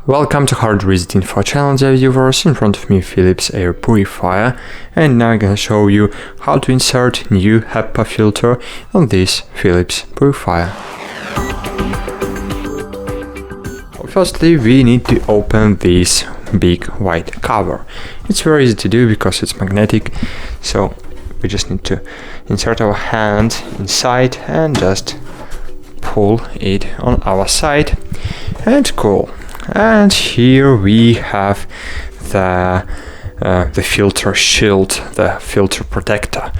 Welcome to HardReset.Info channel, dear viewers. In front of me Philips Air Purifier, and now I'm gonna show you how to insert new HEPA filter on this Philips Purifier. Firstly, we need to open this big white cover. It's very easy to do because it's magnetic, so we just need to insert our hand inside and just pull it on our side, and cool. And here we have the filter shield, the filter protector.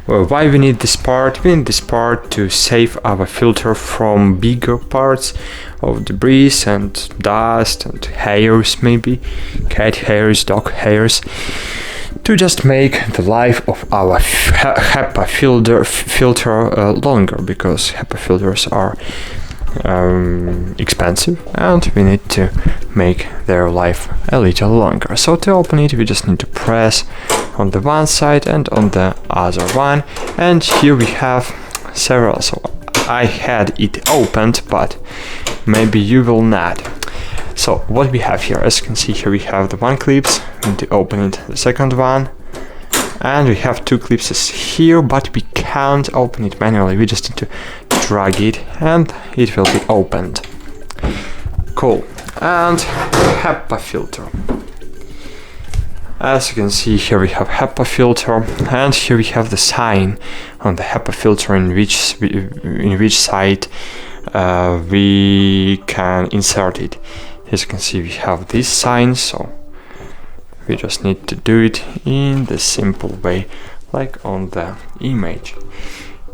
Well, why we need this part? We need this part to save our filter from bigger parts of debris and dust and hairs, maybe cat hairs, dog hairs, to just make the life of our HEPA filter longer, because HEPA filters are expensive and we need to make their life a little longer. So to open it, we just need to press on the one side and on the other one, and here we have several. So I had it opened, but maybe you will not. So what we have here, as you can see here, we have the one clips. We need to open it, the second one, and we have two clips here, but we can't open it manually. We just need to drag it and it will be opened. Cool. And HEPA filter. As you can see here, we have HEPA filter, and here we have the sign on the HEPA filter in which side we can insert it. As you can see, we have this sign, so we just need to do it in the simple way, like on the image.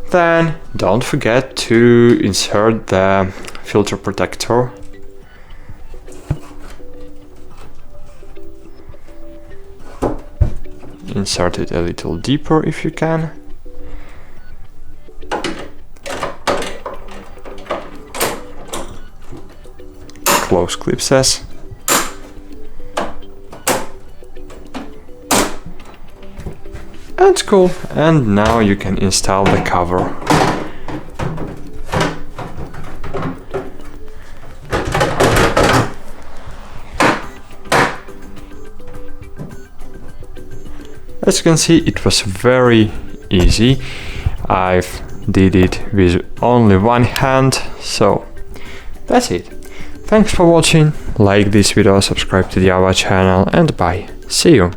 Then don't forget to insert the filter protector. Insert it a little deeper if you can. Close clips. That's cool. And now you can install the cover. As you can see, it was very easy. I've did it with only one hand, so that's it. Thanks for watching. Like this video, subscribe to our channel, and bye. See you.